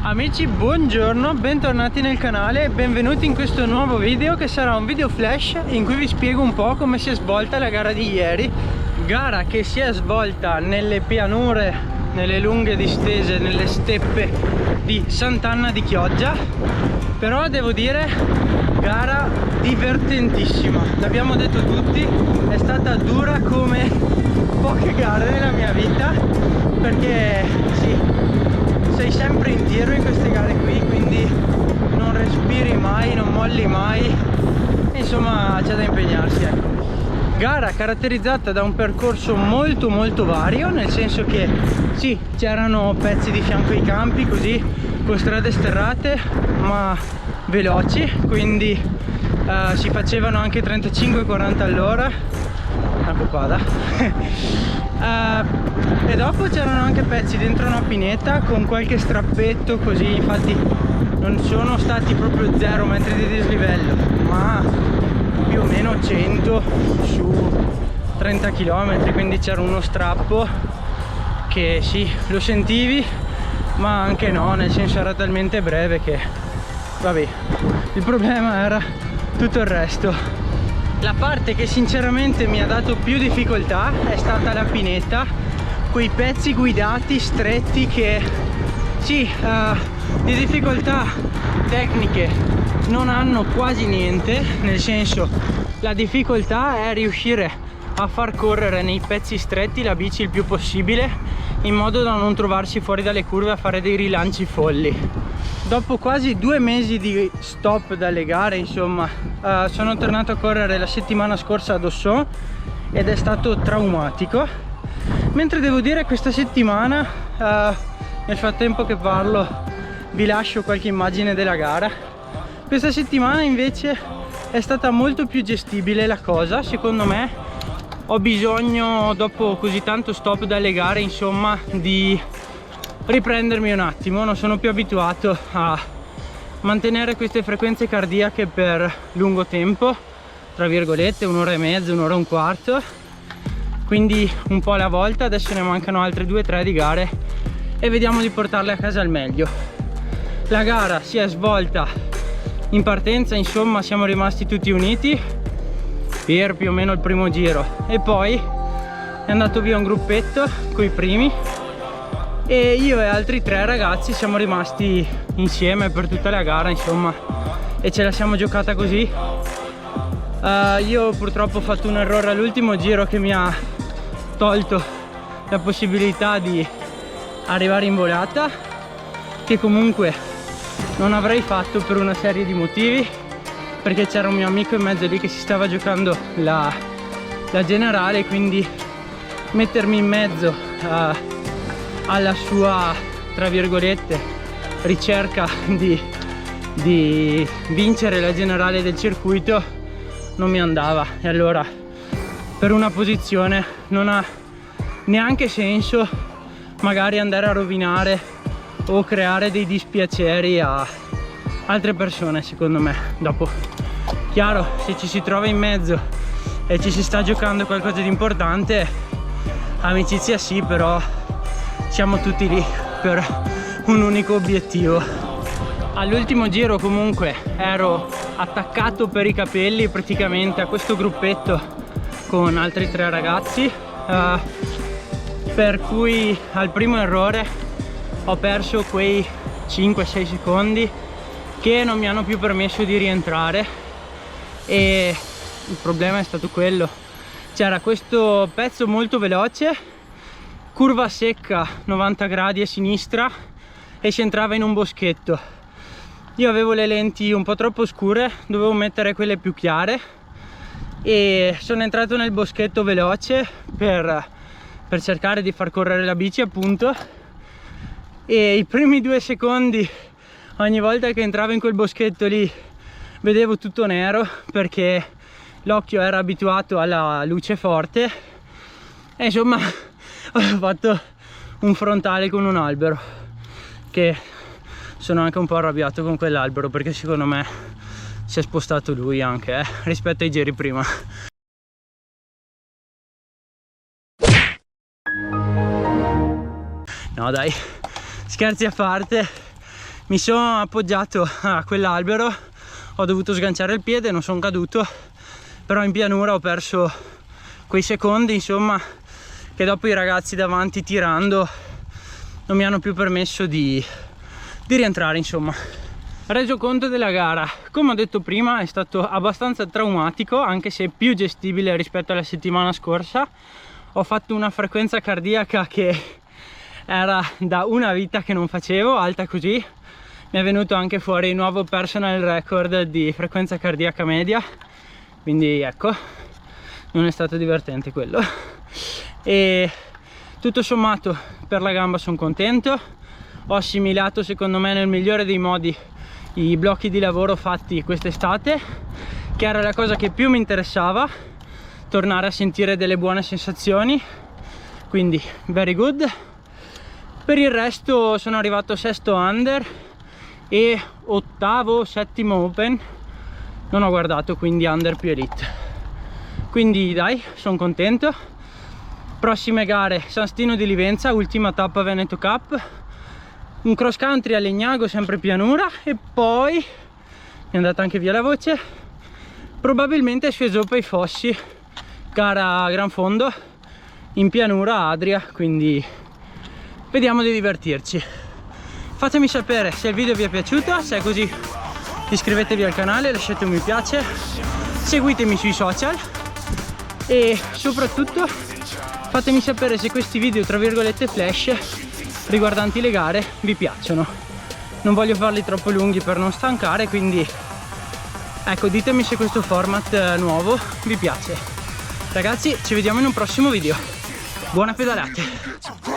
Amici, buongiorno, bentornati nel canale e benvenuti in questo nuovo video che sarà un video flash in cui vi spiego un po' come si è svolta la gara di ieri. Gara che si è svolta nelle pianure, nelle lunghe distese, nelle steppe di Sant'Anna di Chioggia. Però devo dire, gara divertentissima, l'abbiamo detto tutti, è stata dura come poche gare nella mia vita, perché sì, sei sempre in tiro in queste gare qui, quindi non respiri mai, non molli mai, insomma c'è da impegnarsi, ecco. Gara caratterizzata da un percorso molto vario, nel senso che sì, c'erano pezzi di fianco ai campi così con strade sterrate ma veloci, quindi si facevano anche 35-40 all'ora, una popada. E dopo c'erano anche pezzi dentro una pineta con qualche strappetto così, infatti non sono stati proprio 0 metri di dislivello, ma più o meno 100 su 30 km, quindi c'era uno strappo che sì, lo sentivi, ma anche no, nel senso era talmente breve che vabbè, il problema era tutto il resto. La parte che sinceramente mi ha dato più difficoltà è stata la pineta, quei pezzi guidati stretti che sì, di difficoltà tecniche non hanno quasi niente, nel senso la difficoltà è riuscire a far correre nei pezzi stretti la bici il più possibile in modo da non trovarsi fuori dalle curve a fare dei rilanci folli. Dopo quasi 2 mesi di stop dalle gare, insomma, sono tornato a correre la settimana scorsa ad Ossò ed è stato traumatico. Mentre devo dire questa settimana, nel frattempo che parlo, vi lascio qualche immagine della gara. Questa settimana invece è stata molto più gestibile la cosa, secondo me. Ho bisogno, dopo così tanto stop dalle gare, insomma, di riprendermi un attimo. Non sono più abituato a mantenere queste frequenze cardiache per lungo tempo, tra virgolette, un'ora e mezza, un'ora e un quarto, quindi un po' alla volta. Adesso ne mancano altre 2-3 di gare e vediamo di portarle a casa al meglio. La gara si è svolta in partenza, insomma siamo rimasti tutti uniti per più o meno il primo giro e poi è andato via un gruppetto coi primi e io e altri 3 ragazzi siamo rimasti insieme per tutta la gara, insomma, e ce la siamo giocata così. Io purtroppo ho fatto un errore all'ultimo giro che mi ha tolto la possibilità di arrivare in volata, che comunque non avrei fatto per una serie di motivi, perché c'era un mio amico in mezzo lì che si stava giocando la generale, quindi mettermi in mezzo alla sua, tra virgolette, ricerca di vincere la generale del circuito non mi andava, e allora per una posizione non ha neanche senso magari andare a rovinare o creare dei dispiaceri a altre persone, secondo me. Dopo, chiaro, se ci si trova in mezzo e ci si sta giocando qualcosa di importante, amicizia sì, però siamo tutti lì per un unico obiettivo. All'ultimo giro comunque ero attaccato per i capelli praticamente a questo gruppetto con altri 3 ragazzi, per cui al primo errore ho perso quei 5-6 secondi che non mi hanno più permesso di rientrare, e il problema è stato quello: c'era questo pezzo molto veloce, curva secca 90 gradi a sinistra, e si entrava in un boschetto. Io avevo le lenti un po' troppo scure, dovevo mettere quelle più chiare e sono entrato nel boschetto veloce per cercare di far correre la bici, appunto, e i primi 2 secondi, ogni volta che entravo in quel boschetto lì vedevo tutto nero, perché l'occhio era abituato alla luce forte e insomma ho fatto un frontale con un albero, che sono anche un po' arrabbiato con quell'albero, perché secondo me si è spostato lui anche rispetto ai giri prima. No dai, scherzi a parte, mi sono appoggiato a quell'albero, ho dovuto sganciare il piede, non sono caduto, però in pianura ho perso quei secondi, insomma, che dopo i ragazzi davanti tirando non mi hanno più permesso di rientrare, insomma. Reso conto della gara, come ho detto prima, è stato abbastanza traumatico, anche se più gestibile rispetto alla settimana scorsa. Ho fatto una frequenza cardiaca che era da una vita che non facevo, alta così. Mi è venuto anche fuori il nuovo personal record di frequenza cardiaca media, quindi ecco, non è stato divertente quello. E tutto sommato per la gamba sono contento, ho assimilato secondo me nel migliore dei modi i blocchi di lavoro fatti quest'estate, che era la cosa che più mi interessava, tornare a sentire delle buone sensazioni, quindi very good. Per il resto sono arrivato sesto under e ottavo, settimo open, non ho guardato, quindi under più elite, quindi dai, sono contento. Prossime gare: San Stino di Livenza, ultima tappa Veneto Cup, un cross country a Legnago, sempre pianura, e poi mi è andata anche via la voce, probabilmente su Esopo ai Fossi, gara a gran fondo in pianura Adria, quindi vediamo di divertirci. Fatemi sapere se il video vi è piaciuto, se è così iscrivetevi al canale, lasciate un mi piace, seguitemi sui social e soprattutto fatemi sapere se questi video tra virgolette flash riguardanti le gare vi piacciono. Non voglio farli troppo lunghi per non stancare, quindi ecco, ditemi se questo format nuovo vi piace. Ragazzi, ci vediamo in un prossimo video, buona pedalata.